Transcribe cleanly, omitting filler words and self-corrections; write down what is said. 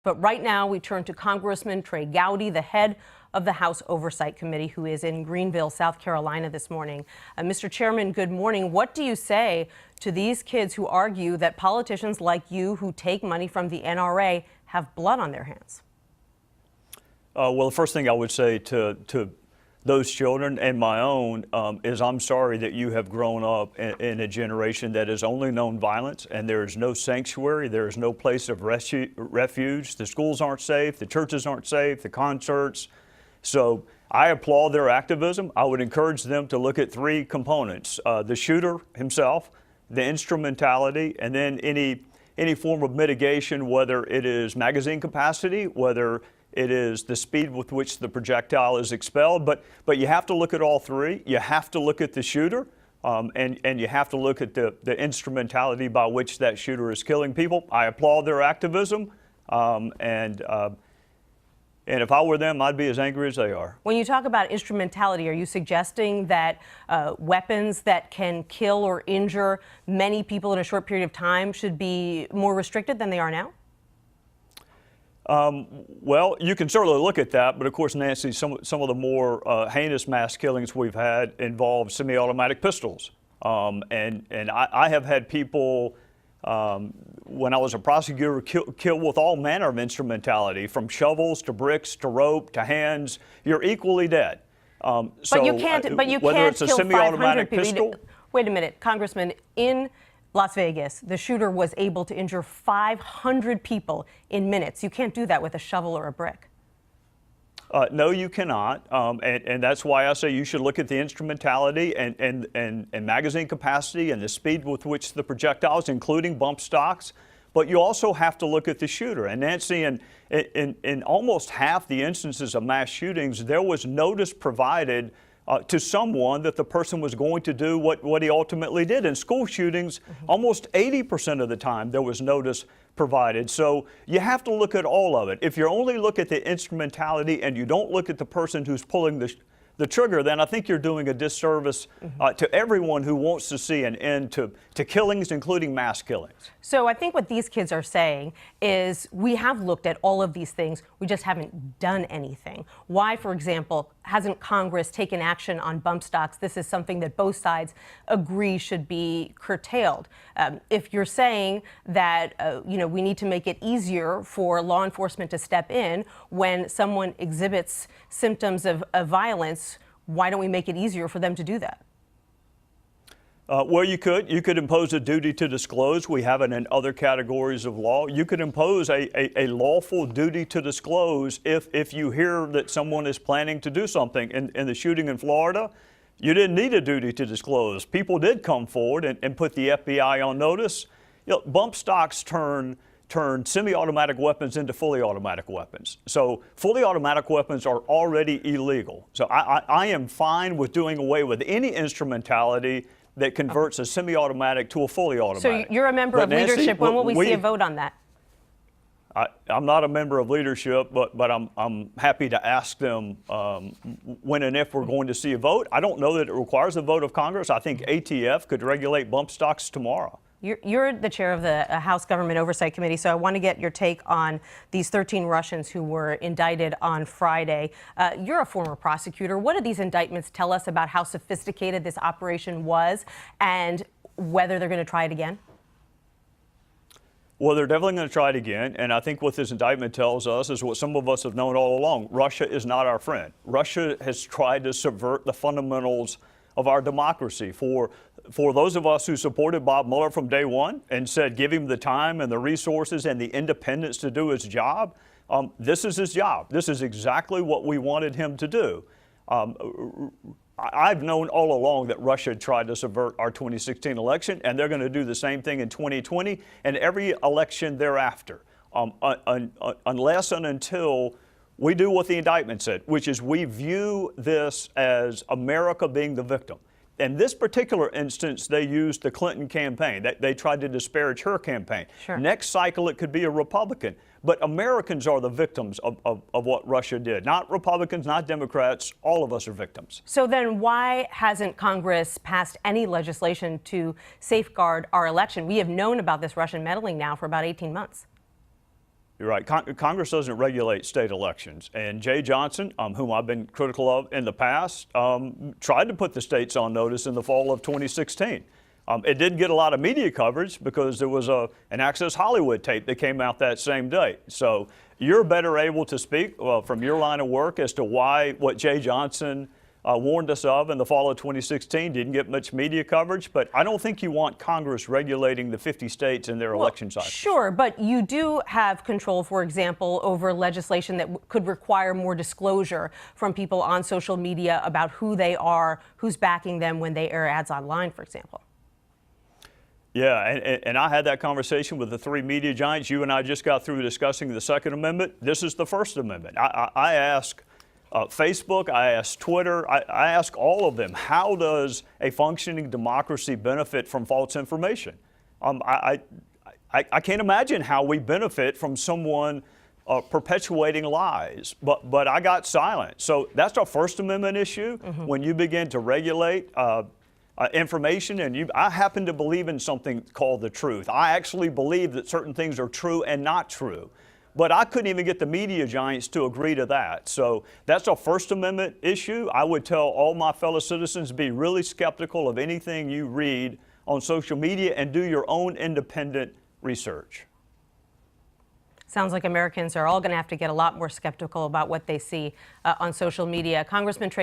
But right now, we turn to Congressman Trey Gowdy, the head of the House Oversight Committee, who is in Greenville, South Carolina this morning. Mr. Chairman, good morning. What do you say to these kids who argue that politicians like you who take money from the NRA have blood on their hands? Well, the first thing I would say to those children and my own is I'm sorry that you have grown up in a generation that has only known violence, and there is no sanctuary, there is no place of refuge. The schools aren't safe, the churches aren't safe, the concerts. So I applaud their activism. I would encourage them to look at three components: the shooter himself, the instrumentality, and then any form of mitigation, whether it is magazine capacity, whether it is the speed with which the projectile is expelled. But you have to look at all three. You have to look at the shooter, and you have to look at the instrumentality by which that shooter is killing people. I applaud their activism, and if I were them, I'd be as angry as they are. When you talk about instrumentality, are you suggesting that weapons that can kill or injure many people in a short period of time should be more restricted than they are now? Well, you can certainly look at that, but of course, Nancy, some of the more heinous mass killings we've had involve semi-automatic pistols. And I have had people, when I was a prosecutor, kill with all manner of instrumentality, from shovels to bricks to rope to hands. You're equally dead. But you can't kill 500 people. Wait a minute, Congressman. In Las Vegas, the shooter was able to injure 500 people in minutes. You can't do that with a shovel or a brick. No, you cannot, and that's why I say you should look at the instrumentality and magazine capacity and the speed with which the projectiles, including bump stocks. But you also have to look at the shooter. And Nancy, in almost half the instances of mass shootings, there was notice provided to someone that the person was going to do what he ultimately did. In school shootings, almost 80% of the time there was notice provided. So you have to look at all of it. If you only look at the instrumentality and you don't look at the person who's pulling the trigger, then I think you're doing a disservice to everyone who wants to see an end to killings, including mass killings. So I think what these kids are saying is we have looked at all of these things, we just haven't done anything. Why, for example, hasn't Congress taken action on bump stocks? This is something that both sides agree should be curtailed. If you're saying that we need to make it easier for law enforcement to step in when someone exhibits symptoms of violence, why don't we make it easier for them to do that? Well, you could impose a duty to disclose. We have it in other categories of law. You could impose a lawful duty to disclose if you hear that someone is planning to do something. In the shooting in Florida, you didn't need a duty to disclose. People did come forward and put the FBI on notice. Bump stocks turn semi-automatic weapons into fully automatic weapons. So fully automatic weapons are already illegal. So I am fine with doing away with any instrumentality that converts a semi-automatic to a fully automatic. So you're a member of leadership. When will we see a vote on that? I'm not a member of leadership, but I'm happy to ask them when and if we're going to see a vote. I don't know that it requires a vote of Congress. I think ATF could regulate bump stocks tomorrow. You're the chair of the House Government Oversight Committee, so I want to get your take on these 13 Russians who were indicted on Friday. You're a former prosecutor. What do these indictments tell us about how sophisticated this operation was and whether they're going to try it again? Well, they're definitely going to try it again, and I think what this indictment tells us is what some of us have known all along. Russia is not our friend. Russia has tried to subvert the fundamentals of our democracy. For those of us who supported Bob Mueller from day one and said give him the time and the resources and the independence to do his job, this is his job. This is exactly what we wanted him to do. I've known all along that Russia tried to subvert our 2016 election, and they're going to do the same thing in 2020 and every election thereafter, unless and until we do what the indictment said, which is we view this as America being the victim. In this particular instance, they used the Clinton campaign. They tried to disparage her campaign. Sure. Next cycle, it could be a Republican. But Americans are the victims of what Russia did. Not Republicans, not Democrats. All of us are victims. So then why hasn't Congress passed any legislation to safeguard our election? We have known about this Russian meddling now for about 18 months. You're right. Congress doesn't regulate state elections. And Jay Johnson, whom I've been critical of in the past, tried to put the states on notice in the fall of 2016. It didn't get a lot of media coverage because there was an Access Hollywood tape that came out that same day. So you're better able to speak from your line of work as to why what Jay Johnson warned us of in the fall of 2016 didn't get much media coverage, but I don't think you want Congress regulating the 50 states in their election cycles. Sure, but you do have control, for example, over legislation that could require more disclosure from people on social media about who they are, who's backing them when they air ads online, for example. Yeah, and I had that conversation with the three media giants. You and I just got through discussing the Second Amendment. This is the First Amendment. I ask Facebook, I ask Twitter, I ask all of them, how does a functioning democracy benefit from false information? I can't imagine how we benefit from someone perpetuating lies, but I got silent. So that's a First Amendment issue. When you begin to regulate information, and I happen to believe in something called the truth. I actually believe that certain things are true and not true. But I couldn't even get the media giants to agree to that. So that's a First Amendment issue. I would tell all my fellow citizens to be really skeptical of anything you read on social media and do your own independent research. Sounds like Americans are all going to have to get a lot more skeptical about what they see on social media. Congressman Trey